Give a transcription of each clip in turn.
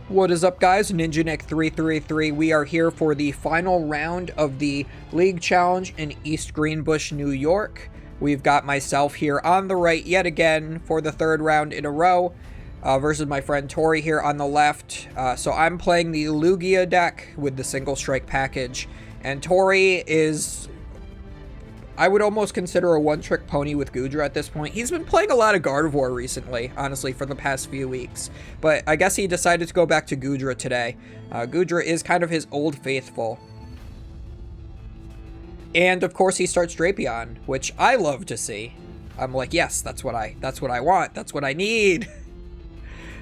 What is up, guys? Ninja Nick 333. We are here for the final round of the League Challenge in East Greenbush, New York. We've got myself here on the right yet again for the third round in a row versus my friend Tori here on the left. So I'm playing the Lugia deck with the single strike package, and Tori is, I would almost consider, a one-trick pony with Goodra at this point. He's been playing a lot of Gardevoir recently, honestly, for the past few weeks. But I guess he decided to go back to Goodra today. Goodra is kind of his old faithful. And, of course, he starts Drapion, which I love to see. I'm like, yes, that's what I want. That's what I need.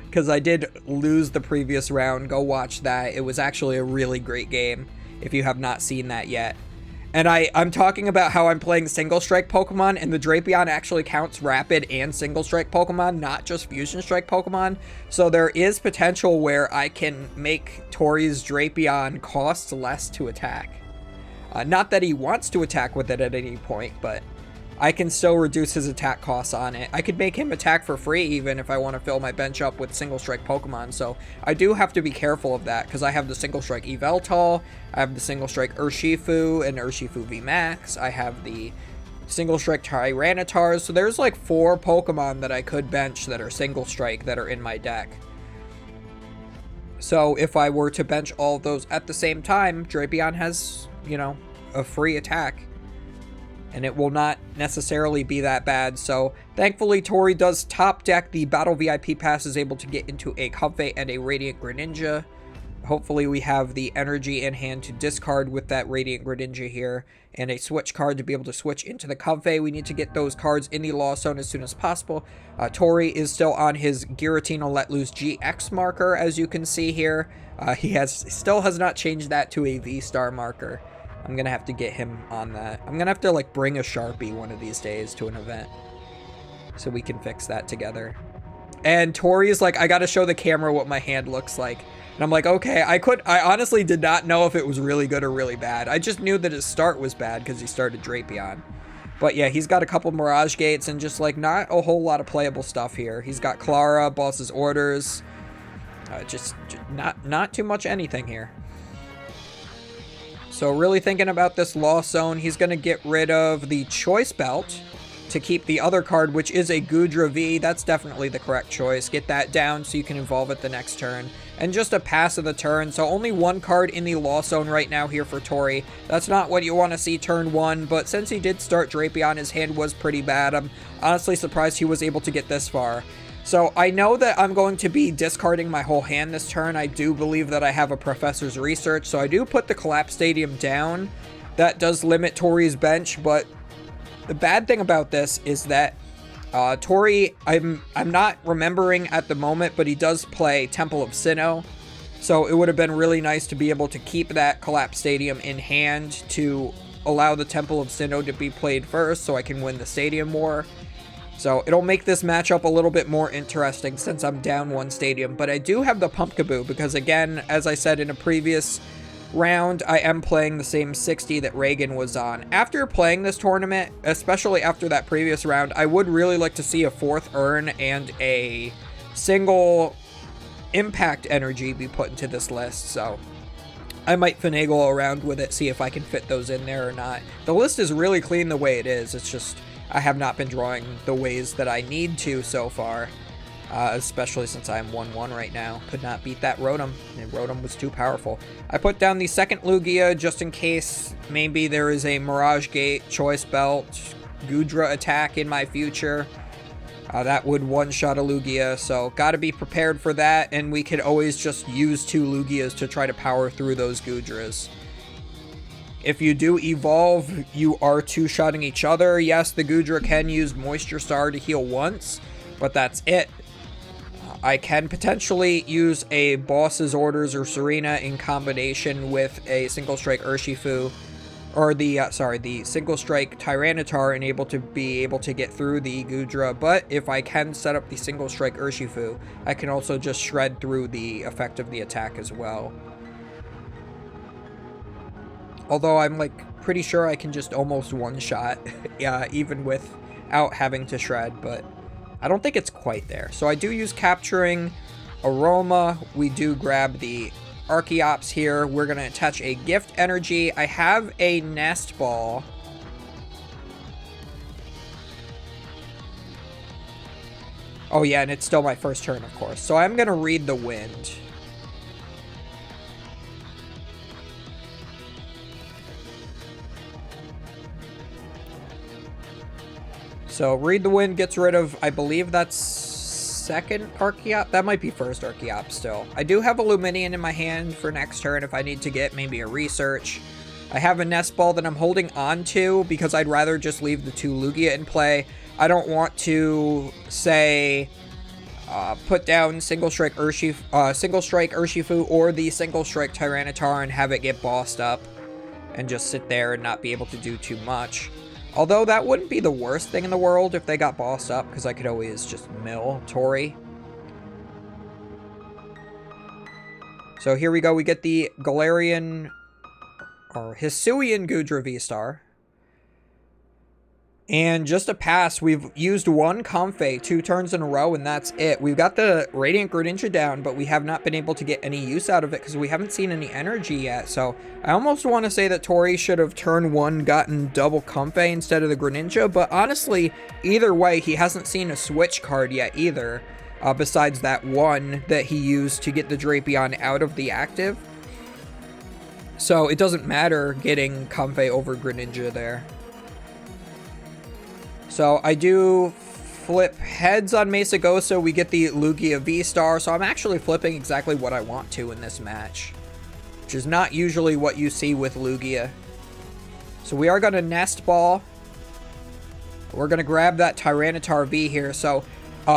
Because I did lose the previous round. Go watch that. It was actually a really great game, if you have not seen that yet. And I'm talking about how I'm playing single strike Pokemon, and the Drapion actually counts rapid and single strike Pokemon, not just fusion strike Pokemon. So there is potential where I can make Tori's Drapion cost less to attack. Not that he wants to attack with it at any point, but I can still reduce his attack costs on it. I could make him attack for free even if I want to fill my bench up with single strike Pokemon. So I do have to be careful of that, because I have the single strike Yveltal, I have the single strike Urshifu and Urshifu VMAX, I have the single strike Tyranitar. So there's like 4 Pokemon that I could bench that are single strike that are in my deck. So if I were to bench all of those at the same time, Drapion has, you know, a free attack. And it will not necessarily be that bad. So thankfully, Tori does top deck the Battle VIP Pass, is able to get into a Comfey and a Radiant Greninja. Hopefully we have the energy in hand to discard with that Radiant Greninja here, and a switch card to be able to switch into the Comfey. We need to get those cards in the Lost Zone as soon as possible. Tori is still on his Giratina Let Loose GX marker, as you can see here. He still has not changed that to a V-Star marker. I'm going to have to get him on that. I'm going to have to like bring a Sharpie one of these days to an event so we can fix that together. And Tori is like, I got to show the camera what my hand looks like. And I'm like, okay, I honestly did not know if it was really good or really bad. I just knew that his start was bad because he started Drapion. But yeah, he's got a couple Mirage Gates and just like not a whole lot of playable stuff here. He's got Clara, Boss's Orders. Just not too much anything here. So really thinking about this Lost Zone, he's going to get rid of the Choice Belt to keep the other card, which is a Goodra V. That's definitely the correct choice. Get that down so you can evolve it the next turn. And just a pass of the turn, so only 1 card in the Lost Zone right now here for Tori. That's not what you want to see turn 1, but since he did start Drapion, his hand was pretty bad. I'm honestly surprised he was able to get this far. So I know that I'm going to be discarding my whole hand this turn. I do believe that I have a Professor's Research, so I do put the Collapse Stadium down. That does limit Tori's bench, but the bad thing about this is that Tori, I'm not remembering at the moment, but he does play Temple of Sinnoh. So it would have been really nice to be able to keep that Collapse Stadium in hand to allow the Temple of Sinnoh to be played first so I can win the Stadium War. So it'll make this matchup a little bit more interesting since I'm down 1 stadium. But I do have the Pumpkaboo because, again, as I said in a previous round, I am playing the same 60 that Reagan was on. After playing this tournament, especially after that previous round, I would really like to see a 4th urn and a single impact energy be put into this list. So I might finagle around with it, see if I can fit those in there or not. The list is really clean the way it is. It's just I have not been drawing the ways that I need to so far, especially since I'm 1-1 right now. Could not beat that Rotom, and Rotom was too powerful. I put down the second Lugia just in case maybe there is a Mirage Gate, Choice Belt, Goodra attack in my future. That would one-shot a Lugia, so gotta be prepared for that, and we could always just use 2 Lugias to try to power through those Goodras. If you do evolve, you are 2-shotting each other. Yes, the Goodra can use Moisture Star to heal once, but that's it. I can potentially use a Boss's Orders or Serena in combination with a single strike Urshifu, or the single strike Tyranitar, and be able to get through the Goodra. But if I can set up the single strike Urshifu, I can also just shred through the effect of the attack as well. Although I'm like pretty sure I can just almost one-shot, even without having to shred, but I don't think it's quite there. So I do use Capturing Aroma. We do grab the Archeops here. We're going to attach a Gift Energy. I have a Nest Ball. Oh yeah, and it's still my first turn, of course. So I'm going to read the Wind. So Read the Wind gets rid of, I believe that's second Archeops. That might be first Archeops still. I do have a Luminion in my hand for next turn if I need to get maybe a Research. I have a Nest Ball that I'm holding on to because I'd rather just leave the 2 Lugia in play. I don't want to, say, put down Single Strike Urshifu or the Single Strike Tyranitar and have it get bossed up and just sit there and not be able to do too much. Although that wouldn't be the worst thing in the world if they got bossed up, because I could always just mill Tori. So here we go. We get the Galarian or Hisuian Goodra V-Star. And just a pass, we've used one Comfey 2 turns in a row, and that's it. We've got the Radiant Greninja down, but we have not been able to get any use out of it because we haven't seen any energy yet. So I almost want to say that Tori should have turn 1 gotten double Comfey instead of the Greninja, but honestly, either way, he hasn't seen a switch card yet either, besides that one that he used to get the Drapion out of the active. So it doesn't matter getting Comfey over Greninja there. So I do flip heads on Mesagosa. We get the Lugia V-Star. So I'm actually flipping exactly what I want to in this match, which is not usually what you see with Lugia. So we are going to Nest Ball. We're going to grab that Tyranitar V here. So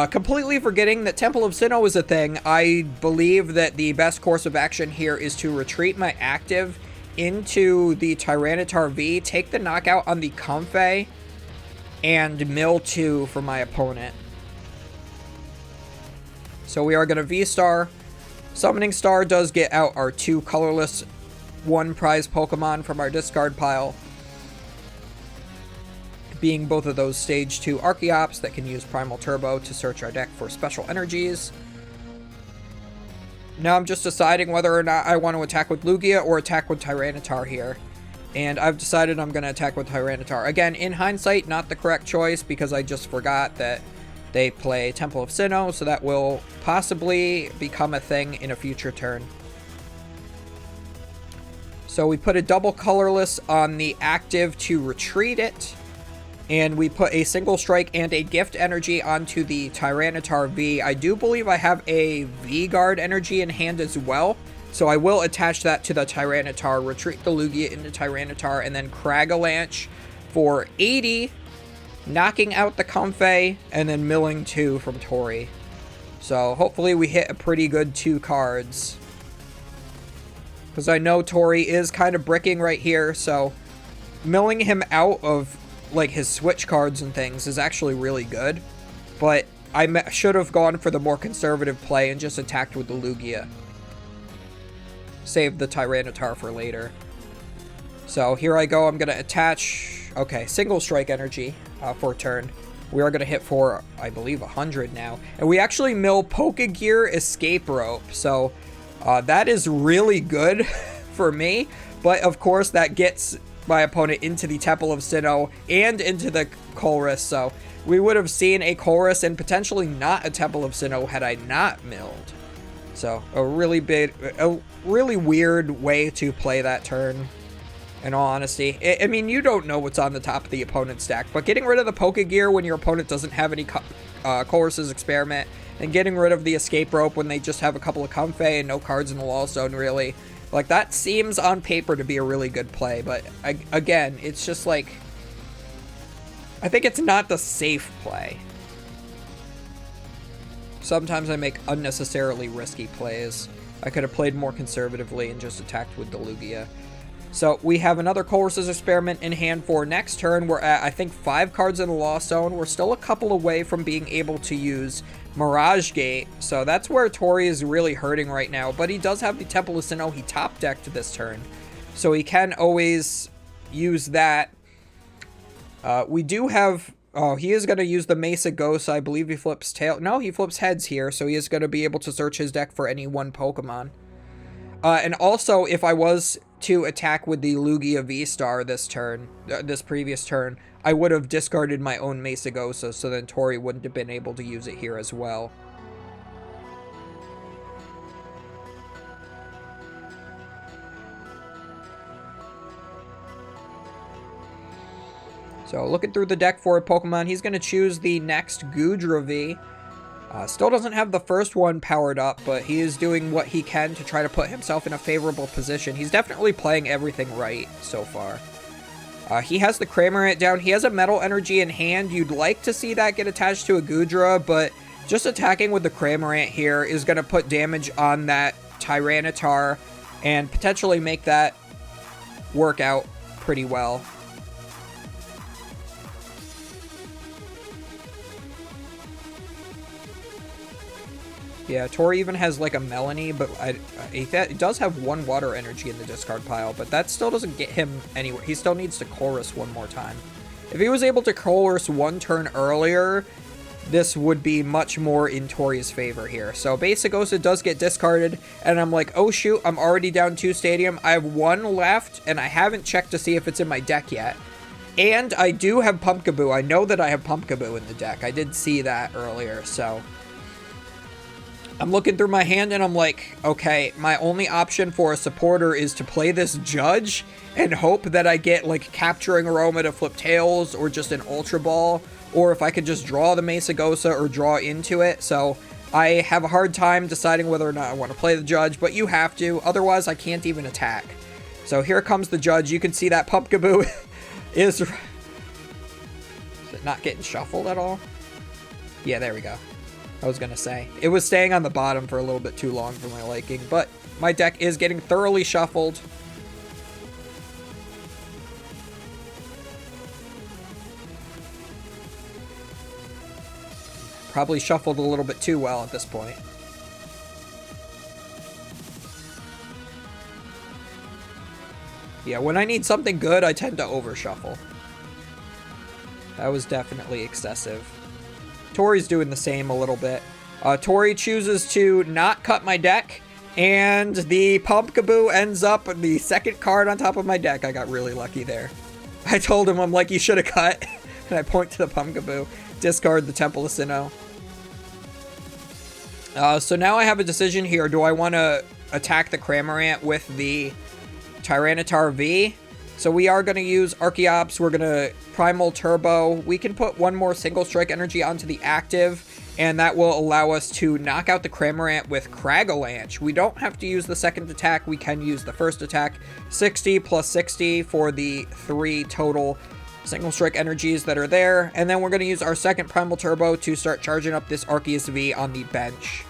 completely forgetting that Temple of Sinnoh is a thing, I believe that the best course of action here is to retreat my active into the Tyranitar V, take the knockout on the Comfey, and mill 2 for my opponent. So we are going to V-Star. Summoning Star does get out our 2 colorless 1 prize Pokemon from our discard pile, being both of those stage 2 Archeops that can use Primal Turbo to search our deck for special energies. Now I'm just deciding whether or not I want to attack with Lugia or attack with Tyranitar here. And I've decided I'm going to attack with Tyranitar. Again, in hindsight, not the correct choice because I just forgot that they play Temple of Sinnoh, so that will possibly become a thing in a future turn. So we put a double colorless on the active to retreat it. And we put a Single Strike and a Gift Energy onto the Tyranitar V. I do believe I have a V-Guard Energy in hand as well. So I will attach that to the Tyranitar, retreat the Lugia into Tyranitar, and then Cragalanche for 80, knocking out the Comfey, and then milling 2 from Tori. So hopefully we hit a pretty good 2 cards. Because I know Tori is kind of bricking right here, so milling him out of like his switch cards and things is actually really good. But I should have gone for the more conservative play and just attacked with the Lugia. Save the Tyranitar for later. So here I go. I'm going to attach, okay, Single Strike Energy for a turn. We are going to hit for, I believe, 100 now. And we actually mill Pokegear Escape Rope. So that is really good for me. But of course, that gets my opponent into the Temple of Sinnoh and into the Colress. So we would have seen a Colress and potentially not a Temple of Sinnoh had I not milled. So a really weird way to play that turn, in all honesty. I mean, you don't know what's on the top of the opponent's deck, but getting rid of the Pokegear when your opponent doesn't have any Colress's Experiment, and getting rid of the Escape Rope when they just have a couple of Comfey and no cards in the Wall Zone, really. Like, that seems on paper to be a really good play, but again, it's just like, I think it's not the safe play. Sometimes I make unnecessarily risky plays. I could have played more conservatively and just attacked with the Lugia. So we have another Colress's Experiment in hand for next turn. We're at, I think, 5 cards in the Lost Zone. We're still a couple away from being able to use Mirage Gate. So that's where Tori is really hurting right now. But he does have the Temple of Sinnoh. He top decked this turn, so he can always use that. We do have Oh, he is going to use the Mesa Ghost. I believe he flips tail. No, he flips heads here, so he is going to be able to search his deck for any one Pokemon. And also, if I was to attack with the Lugia V-Star this turn, this previous turn, I would have discarded my own Mesa Ghost, so then Tori wouldn't have been able to use it here as well. So looking through the deck for a Pokemon, he's going to choose the next Goodra V. Still doesn't have the first one powered up, but he is doing what he can to try to put himself in a favorable position. He's definitely playing everything right so far. He has the Cramorant down. He has a Metal Energy in hand. You'd like to see that get attached to a Goodra, but just attacking with the Cramorant here is going to put damage on that Tyranitar and potentially make that work out pretty well. Yeah, Tori even has like a Melanie, but it does have one Water Energy in the discard pile, but that still doesn't get him anywhere. He still needs to Chorus one more time. If he was able to Chorus one turn earlier, this would be much more in Tori's favor here. So Basic Osa does get discarded, and I'm like, oh shoot, I'm already down 2 Stadium. I have 1 left, and I haven't checked to see if it's in my deck yet. And I do have Pumpkaboo. I know that I have Pumpkaboo in the deck. I did see that earlier, so I'm looking through my hand and I'm like, okay, my only option for a supporter is to play this Judge and hope that I get like Capturing Aroma to flip tails or just an Ultra Ball, or if I could just draw the Mesa Gosa or draw into it. So I have a hard time deciding whether or not I want to play the Judge, but you have to, otherwise I can't even attack. So here comes the Judge. You can see that Pumpkaboo is it not getting shuffled at all? Yeah, there we go. I was going to say. It was staying on the bottom for a little bit too long for my liking, but my deck is getting thoroughly shuffled. Probably shuffled a little bit too well at this point. Yeah, when I need something good, I tend to overshuffle. That was definitely excessive. Tori's doing the same a little bit. Tori chooses to not cut my deck, and the Pumpkaboo ends up the second card on top of my deck. I got really lucky there. I told him, I'm like, you should have cut. And I point to the Pumpkaboo. Discard the Temple of Sinnoh. So now I have a decision here. Do I want to attack the Cramorant with the Tyranitar V? So we are going to use Archeops. We're going to Primal Turbo. We can put one more Single Strike Energy onto the active, and that will allow us to knock out the Cramorant with Cragalanche. We don't have to use the second attack. We can use the first attack. 60 plus 60 for the 3 total Single Strike Energies that are there. And then we're going to use our second Primal Turbo to start charging up this Arceus V on the bench.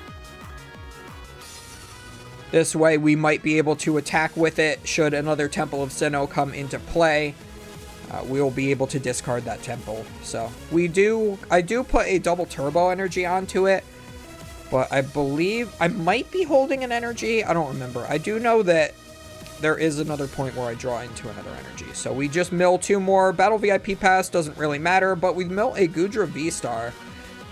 This way, we might be able to attack with it. Should another Temple of Sinnoh come into play, we'll be able to discard that temple. So I do put a double Turbo Energy onto it, but I believe I might be holding an energy. I don't remember. I do know that there is another point where I draw into another energy. So we just mill 2 more. Battle VIP Pass doesn't really matter, but we mill a Goodra V-Star.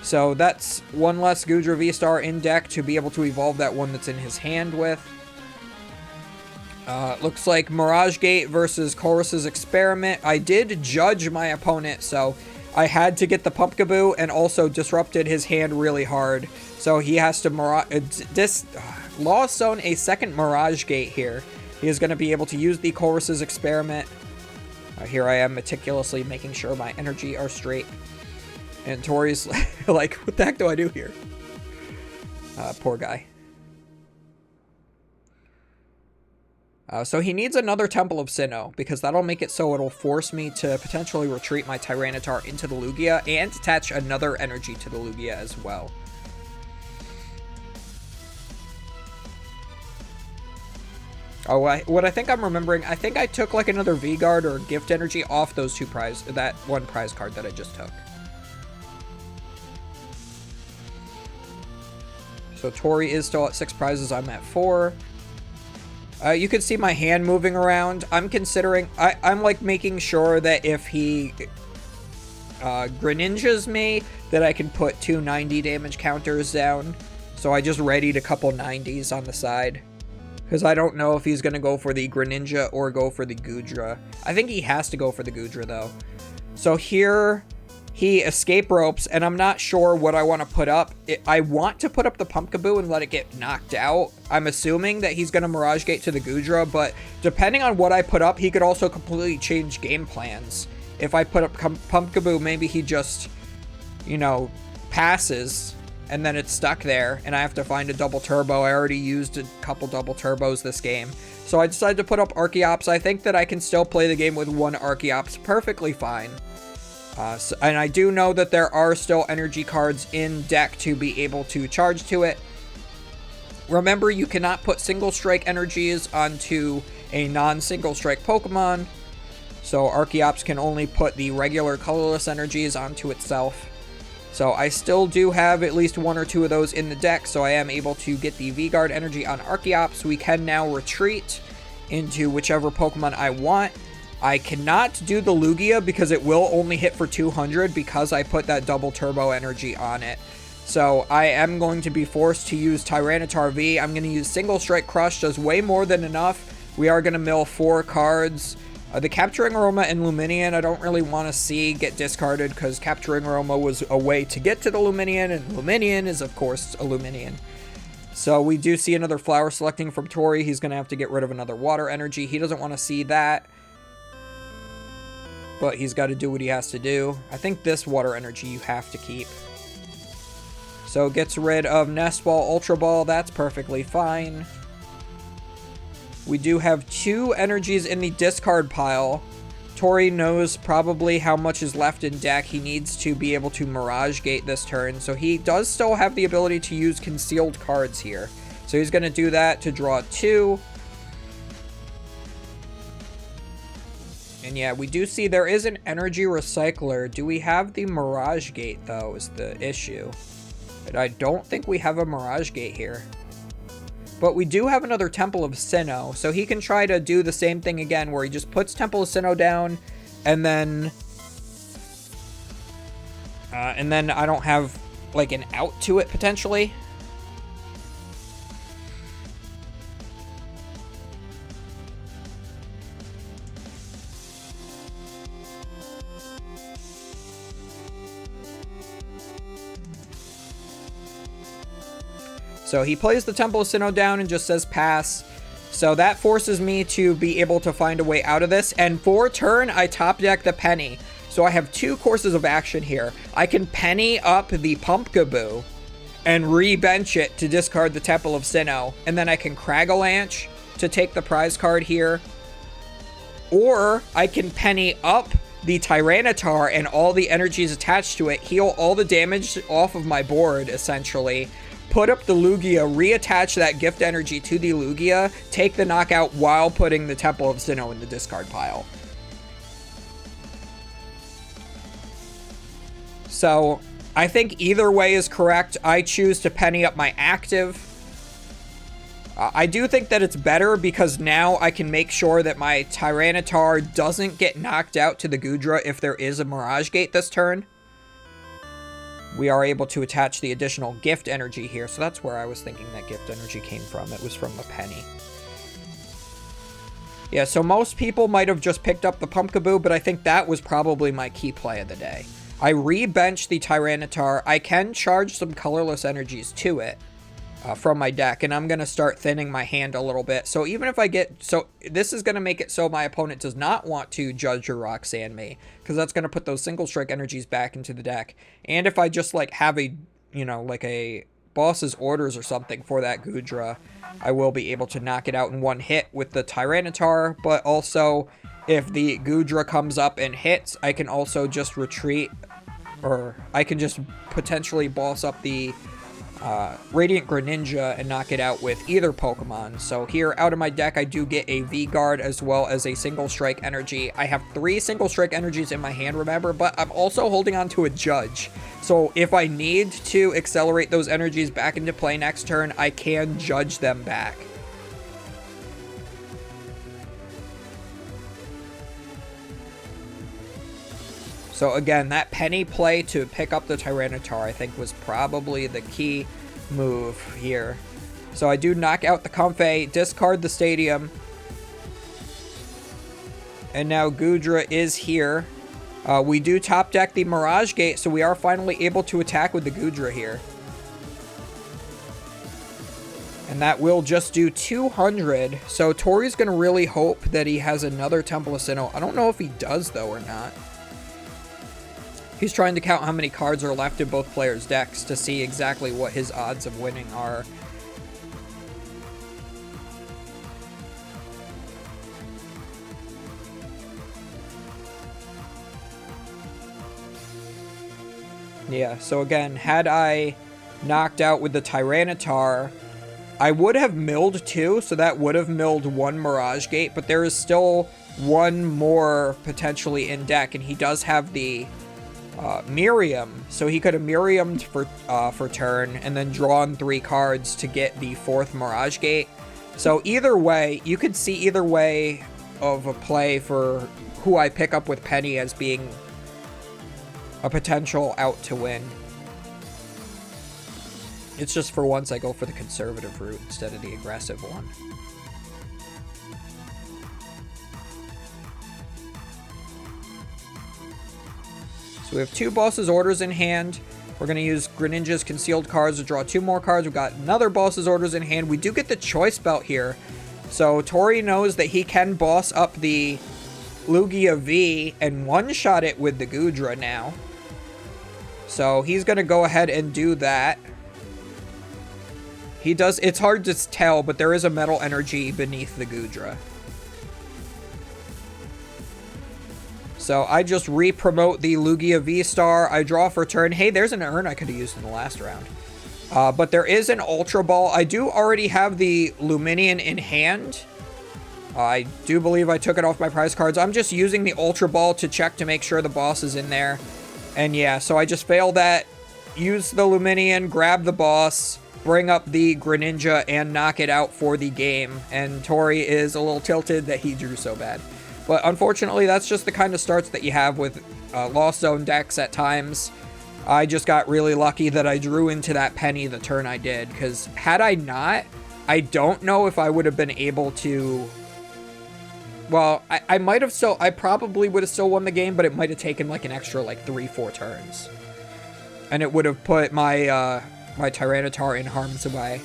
So that's 1 less Goodra V-Star in deck to be able to evolve that one that's in his hand with. Looks like Mirage Gate versus Chorus's Experiment. I did judge my opponent, so I had to get the Pumpkaboo and also disrupted his hand really hard. So he has to Lost Zone a second Mirage Gate here. He is going to be able to use the Chorus's Experiment. Here I am meticulously making sure my energy are straight. And Tori's like, what the heck do I do here? Poor guy. So he needs another Temple of Sinnoh, because that'll make it so it'll force me to potentially retreat my Tyranitar into the Lugia and attach another energy to the Lugia as well. Oh, what I think I'm remembering, I think I took like another V-Guard or Gift Energy off those that one prize card that I just took. So Tori is still at 6 prizes. I'm at 4. You can see my hand moving around. I'm considering... I'm like making sure that if he Greninjas me that I can put 2 90 damage counters down. So I just readied a couple 90s on the side. Because I don't know if he's going to go for the Greninja or go for the Goodra. I think he has to go for the Goodra, though. So here, he escape ropes, and I'm not sure what I want to put up. I want to put up the Pumpkaboo and let it get knocked out. I'm assuming that he's going to Mirage Gate to the Goodra, but depending on what I put up, he could also completely change game plans. If I put up Pumpkaboo, maybe he just, you know, passes, and then it's stuck there, and I have to find a double turbo. I already used a couple double turbos this game. So I decided to put up Archeops. I think that I can still play the game with one Archeops perfectly fine. And I do know that there are still energy cards in deck to be able to charge to it. Remember, you cannot put single strike energies onto a non-single strike Pokemon. So Archeops can only put the regular colorless energies onto itself. So I still do have at least 1 or 2 of those in the deck, so I am able to get the V-Guard energy on Archeops. We can now retreat into whichever Pokemon I want. I cannot do the Lugia because it will only hit for 200 because I put that double turbo energy on it. So I am going to be forced to use Tyranitar V. I'm going to use Single Strike Crush, does way more than enough. We are going to mill 4 cards. The Capturing Aroma and Lumineon, I don't really want to see get discarded because Capturing Aroma was a way to get to the Lumineon, and Lumineon is, of course, a Lumineon. So we do see another Flower Selecting from Tori. He's going to have to get rid of another Water Energy. He doesn't want to see that, but he's got to do what he has to do. I think this Water Energy you have to keep. So gets rid of Nest Ball, Ultra Ball. That's perfectly fine. We do have 2 energies in the discard pile. Tori knows probably how much is left in deck. He needs to be able to Mirage Gate this turn. So he does still have the ability to use concealed cards here. So he's going to do that to draw 2. And yeah, we do see there is an Energy Recycler. Do we have the Mirage Gate, though, is the issue. But I don't think we have a Mirage Gate here. But we do have another Temple of Sinnoh, so he can try to do the same thing again, where he just puts Temple of Sinnoh down, and then I don't have, like, an out to it, potentially. So he plays the Temple of Sinnoh down and just says pass. So that forces me to be able to find a way out of this. And for turn, I top deck the Penny. So I have 2 courses of action here. I can Penny up the Pumpkaboo and re-bench it to discard the Temple of Sinnoh. And then I can Cragalanche to take the prize card here. Or I can Penny up the Tyranitar and all the energies attached to it, heal all the damage off of my board, essentially. Put up the Lugia, reattach that gift energy to the Lugia, take the knockout while putting the Temple of Sinnoh in the discard pile. So, I think either way is correct. I choose to penny up my active. I do think that it's better because now I can make sure that my Tyranitar doesn't get knocked out to the Goodra if there is a Mirage Gate this turn. We are able to attach the additional gift energy here, so that's where I was thinking that gift energy came from. It was from the penny. Yeah, so most people might have just picked up the Pumpkaboo, but I think that was probably my key play of the day. I re-bench the Tyranitar. I can charge some colorless energies to it from my deck, and I'm going to start thinning my hand a little bit. So even if I get... So this is going to make it so my opponent does not want to Judge or Roxanne me, because that's going to put those single strike energies back into the deck. And if I just, like, have a, you know, like a boss's orders or something for that Goodra, I will be able to knock it out in one hit with the Tyranitar. But also, if the Goodra comes up and hits, I can also just retreat, or I can just potentially boss up the Radiant Greninja and knock it out with either Pokemon. So here, out of my deck, I do get a V-Guard as well as a Single Strike Energy. I have 3 Single Strike Energies in my hand, remember, but I'm also holding on to a Judge. So if I need to accelerate those energies back into play next turn, I can Judge them back. So again, that penny play to pick up the Tyranitar, I think, was probably the key move here. So I do knock out the Comfey, discard the Stadium. And now Goodra is here. We do top deck the Mirage Gate, so we are finally able to attack with the Goodra here. And that will just do 200. So Tori's going to really hope that he has another Temple of Sinnoh. I don't know if he does, though, or not. He's trying to count how many cards are left in both players' decks to see exactly what his odds of winning are. Yeah, so again, had I knocked out with the Tyranitar, I would have milled 2, so that would have milled 1 Mirage Gate, but there is still 1 more potentially in deck, and he does have the Miriam, so he could have Miriamed for turn and then drawn 3 cards to get the 4th Mirage Gate. So either way, you could see either way of a play for who I pick up with Penny as being a potential out to win. It's just for once I go for the conservative route instead of the aggressive one. So we have 2 Boss's Orders in hand. We're going to use Greninja's Concealed cards to draw 2 more cards. We've got another Boss's Orders in hand. We do get the Choice Belt here. So Tori knows that he can boss up the Lugia V and one-shot it with the Goodra now. So he's going to go ahead and do that. He does, it's hard to tell, but there is a Metal Energy beneath the Goodra. So I just re-promote the Lugia V-Star. I draw for turn. Hey, there's an urn I could have used in the last round. But there is an Ultra Ball. I do already have the Luminion in hand. I do believe I took it off my prize cards. I'm just using the Ultra Ball to check to make sure the boss is in there. And yeah, so I just failed that. Use the Luminion, grab the boss, bring up the Greninja, and knock it out for the game. And Tori is a little tilted that he drew so bad. But unfortunately, that's just the kind of starts that you have with Lost Zone decks at times. I just got really lucky that I drew into that penny the turn I did. Because had I not, I don't know if I would have been able to... Well, I might have still... I probably would have still won the game, but it might have taken like an extra like 3-4 turns. And it would have put my my Tyranitar in harm's way.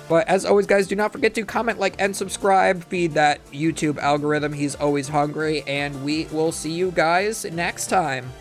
But as always, guys, do not forget to comment, like, and subscribe. Feed that YouTube algorithm. He's always hungry. And we will see you guys next time.